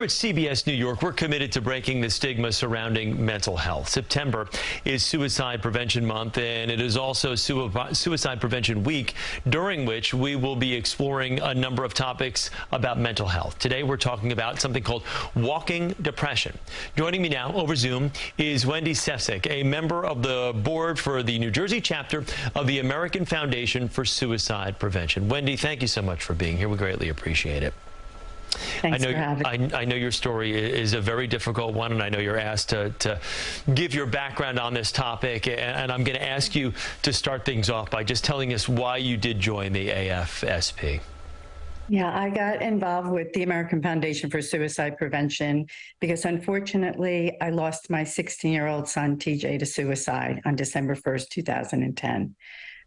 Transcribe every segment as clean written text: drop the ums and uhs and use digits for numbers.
At CBS New York, we're committed to breaking the stigma surrounding mental health. September is Suicide Prevention Month, and it is also Suicide Prevention Week, during which we will be exploring a number of topics about mental health. Today, we're talking about something called walking depression. Joining me now over Zoom is Wendy Sefcik, a member of the board for the New Jersey chapter of the American Foundation for Suicide Prevention. Wendy, thank you so much for being here. We greatly appreciate it. Thanks for having me. I know your story is a very difficult one, and I know you're asked to give your background on this topic, and I'm going to ask you to start things off by just telling us why you did join the AFSP. Yeah, I got involved with the American Foundation for Suicide Prevention because, unfortunately, I lost my 16-year-old son, TJ, to suicide on December 1st, 2010.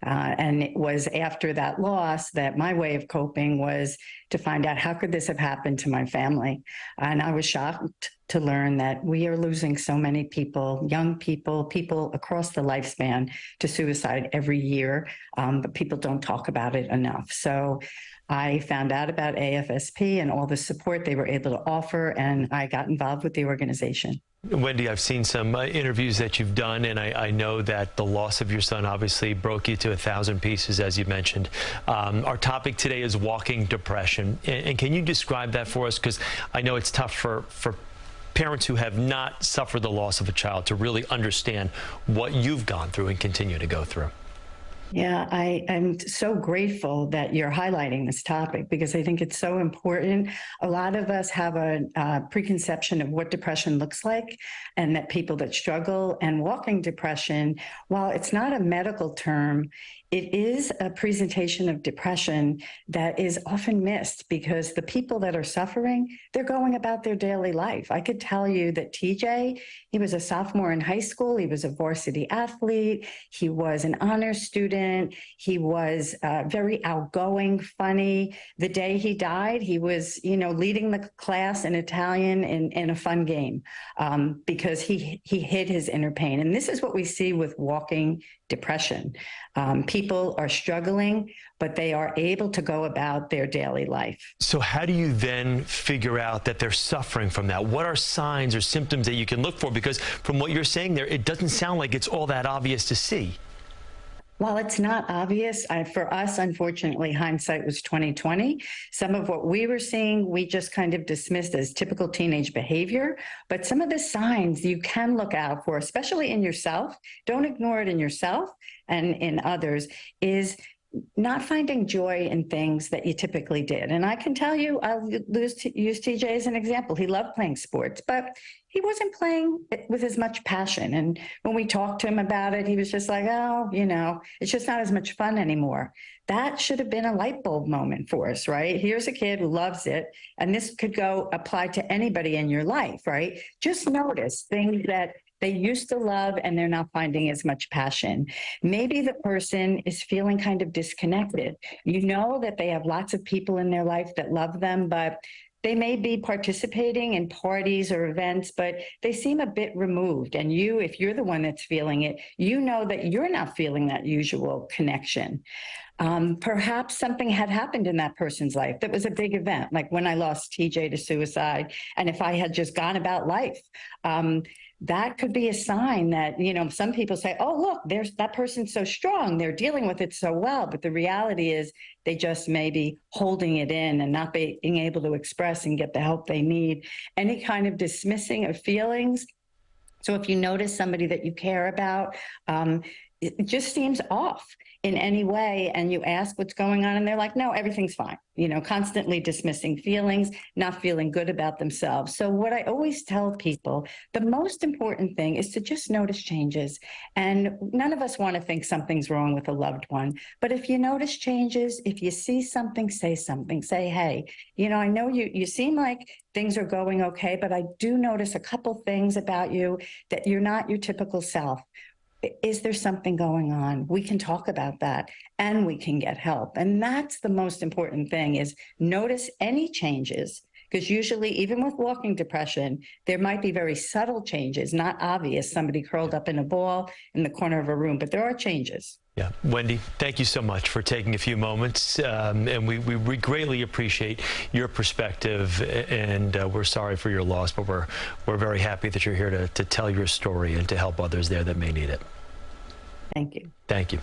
And it was after that loss that my way of coping was to find out how could this have happened to my family. And I was shocked to learn that we are losing so many people, young people, people across the lifespan to suicide every year, but people don't talk about it enough. So I found out about AFSP and all the support they were able to offer, and I got involved with the organization. Wendy, I've seen some interviews that you've done, and I know that the loss of your son obviously broke you to 1,000 pieces, as you mentioned. Our topic today is walking depression. And can you describe that for us? Because I know it's tough for parents who have not suffered the loss of a child to really understand what you've gone through and continue to go through. Yeah, I'm so grateful that you're highlighting this topic because I think it's so important. A lot of us have a preconception of what depression looks like, and that people that struggle and walking depression, while it's not a medical term, it is a presentation of depression that is often missed because the people that are suffering, they're going about their daily life. I could tell you that TJ, he was a sophomore in high school. He was a varsity athlete. He was an honors student. He was very outgoing, funny. The day he died, he was, leading the class in Italian in a fun game because he hid his inner pain. And this is what we see with walking depression. People are struggling, but they are able to go about their daily life. So how do you then figure out that they're suffering from that? What are signs or symptoms that you can look for? Because from what you're saying there, it doesn't sound like it's all that obvious to see. While it's not obvious, for us, unfortunately, hindsight was 2020. Some of what we were seeing, we just kind of dismissed as typical teenage behavior. But some of the signs you can look out for, especially in yourself, don't ignore it in yourself and in others, is not finding joy in things that you typically did. And I can tell you, I'll use TJ as an example. He loved playing sports, but he wasn't playing it with as much passion. And when we talked to him about it, he was just like, oh, it's just not as much fun anymore. That should have been a light bulb moment for us, right? Here's a kid who loves it. And this could apply to anybody in your life, right? Just notice things that they used to love and they're not finding as much passion. Maybe the person is feeling kind of disconnected. You know that they have lots of people in their life that love them, but they may be participating in parties or events, but they seem a bit removed. And you, if you're the one that's feeling it, you know that you're not feeling that usual connection. Perhaps something had happened in that person's life that was a big event, like when I lost TJ to suicide. And if I had just gone about life, that could be a sign that, some people say, oh, look, that person's so strong. They're dealing with it so well. But the reality is they just may be holding it in and not being able to express and get the help they need. Any kind of dismissing of feelings. So if you notice somebody that you care about, it just seems off in any way, and you ask what's going on, and they're like, no, everything's fine. Constantly dismissing feelings, not feeling good about themselves. So what I always tell people, the most important thing is to just notice changes. And none of us want to think something's wrong with a loved one. But if you notice changes, if you see something, say something. Say, hey, I know you seem like things are going okay, but I do notice a couple things about you that you're not your typical self. Is there something going on? We can talk about that and we can get help. And that's the most important thing, is notice any changes, because usually even with walking depression, there might be very subtle changes, not obvious, somebody curled up in a ball in the corner of a room, but there are changes. Yeah, Wendy, thank you so much for taking a few moments, and we greatly appreciate your perspective, and we're sorry for your loss, but we're very happy that you're here to tell your story and to help others there that may need it. Thank you. Thank you.